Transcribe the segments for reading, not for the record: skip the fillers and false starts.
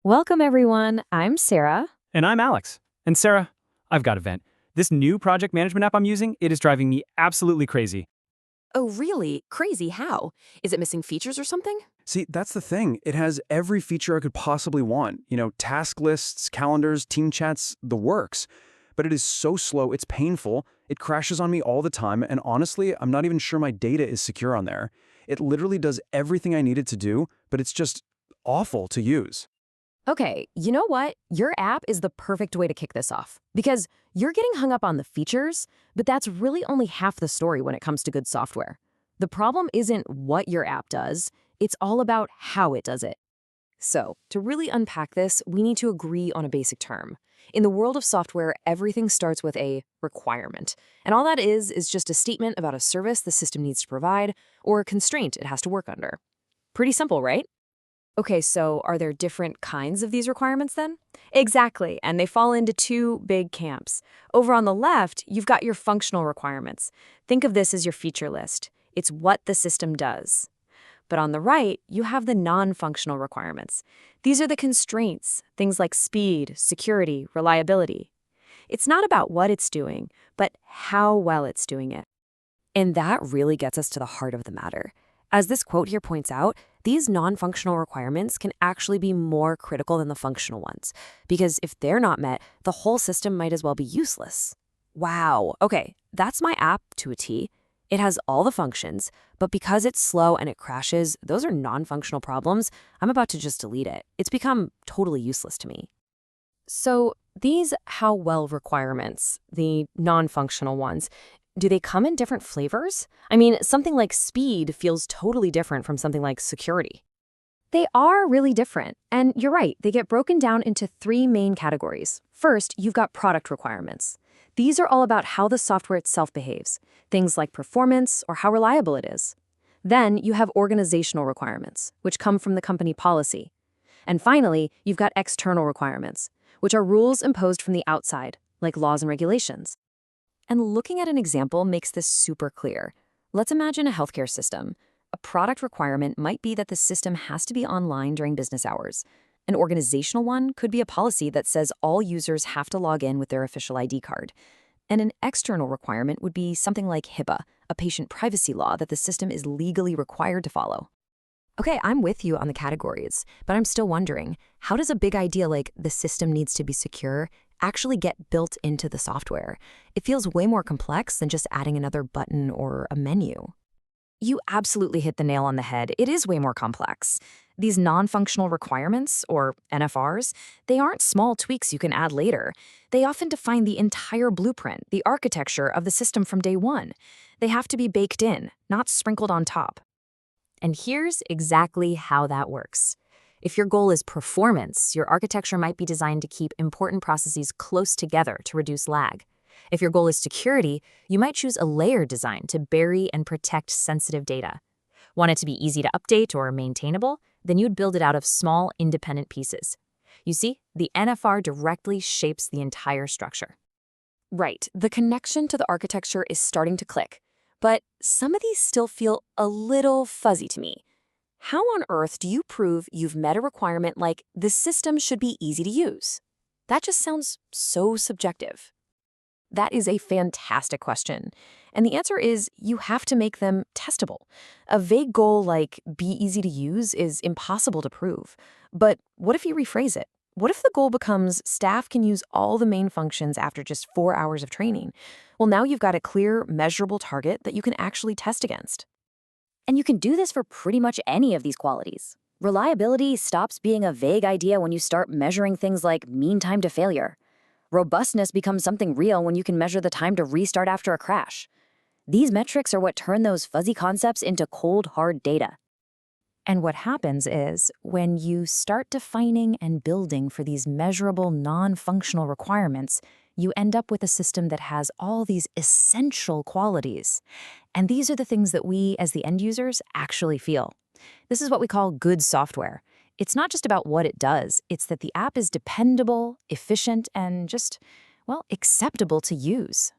Welcome, everyone. I'm Sarah. And I'm Alex. And Sarah, I've got a vent. This new project management app I'm using, it is driving me absolutely crazy. Oh, really? Crazy how? Is it missing features or something? See, that's the thing. It has every feature I could possibly want. Task lists, calendars, team chats, the works. But it is so slow, it's painful, it crashes on me all the time, and honestly, I'm not even sure my data is secure on there. It literally does everything I need it to do, but it's just awful to use. Okay, you know what? Your app is the perfect way to kick this off. Because you're getting hung up on the features, but that's really only half the story when it comes to good software. The problem isn't what your app does, it's all about how it does it. So, to really unpack this, we need to agree on a basic term. In the world of software, everything starts with a requirement. And all that is just a statement about a service the system needs to provide or a constraint it has to work under. Pretty simple, right? Okay, so are there different kinds of these requirements then? Exactly, and they fall into two big camps. Over on the left, you've got your functional requirements. Think of this as your feature list. It's what the system does. But on the right, you have the non-functional requirements. These are the constraints, things like speed, security, reliability. It's not about what it's doing, but how well it's doing it. And that really gets us to the heart of the matter. As this quote here points out, these non-functional requirements can actually be more critical than the functional ones, because if they're not met, the whole system might as well be useless. Wow, okay, that's my app to a T. It has all the functions, but because it's slow and it crashes, those are non-functional problems. I'm about to just delete it. It's become totally useless to me. So these how well requirements, the non-functional ones, do they come in different flavors? I mean, something like speed feels totally different from something like security. They are really different, and you're right, they get broken down into three main categories. First, you've got product requirements. These are all about how the software itself behaves, things like performance or how reliable it is. Then you have organizational requirements, which come from the company policy. And finally, you've got external requirements, which are rules imposed from the outside, like laws and regulations. And looking at an example makes this super clear. Let's imagine a healthcare system. A product requirement might be that the system has to be online during business hours. An organizational one could be a policy that says all users have to log in with their official ID card. And an external requirement would be something like HIPAA, a patient privacy law that the system is legally required to follow. Okay, I'm with you on the categories, but I'm still wondering, how does a big idea like the system needs to be secure actually get built into the software? It feels way more complex than just adding another button or a menu. You absolutely hit the nail on the head. It is way more complex. These non-functional requirements, or NFRs, they aren't small tweaks you can add later. They often define the entire blueprint, the architecture of the system from day one. They have to be baked in, not sprinkled on top. And here's exactly how that works. If your goal is performance, your architecture might be designed to keep important processes close together to reduce lag. If your goal is security, you might choose a layered design to bury and protect sensitive data. Want it to be easy to update or maintainable? Then you'd build it out of small, independent pieces. You see, the NFR directly shapes the entire structure. Right, the connection to the architecture is starting to click. But some of these still feel a little fuzzy to me. How on earth do you prove you've met a requirement like the system should be easy to use? That just sounds so subjective. That is a fantastic question. And the answer is you have to make them testable. A vague goal like be easy to use is impossible to prove. But what if you rephrase it? What if the goal becomes staff can use all the main functions after just 4 hours of training? Well, now you've got a clear, measurable target that you can actually test against. And you can do this for pretty much any of these qualities. Reliability stops being a vague idea when you start measuring things like mean time to failure. Robustness becomes something real when you can measure the time to restart after a crash. These metrics are what turn those fuzzy concepts into cold, hard data. And what happens is, when you start defining and building for these measurable, non-functional requirements, you end up with a system that has all these essential qualities. And these are the things that we, as the end users, actually feel. This is what we call good software. It's not just about what it does, it's that the app is dependable, efficient, and just, well, acceptable to use.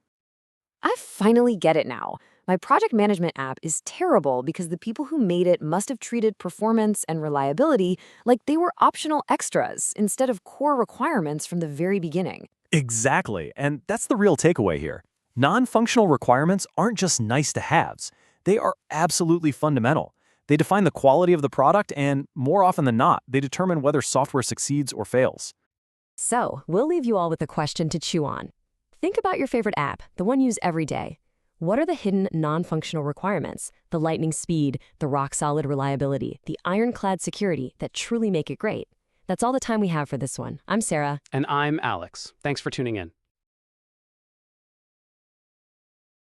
I finally get it now. My project management app is terrible because the people who made it must have treated performance and reliability like they were optional extras instead of core requirements from the very beginning. Exactly, and that's the real takeaway here. Non-functional requirements aren't just nice-to-haves. They are absolutely fundamental. They define the quality of the product and, more often than not, they determine whether software succeeds or fails. So, we'll leave you all with a question to chew on. Think about your favorite app, the one you use every day. What are the hidden non-functional requirements, the lightning speed, the rock-solid reliability, the ironclad security that truly make it great? That's all the time we have for this one. I'm Sarah. And I'm Alex. Thanks for tuning in.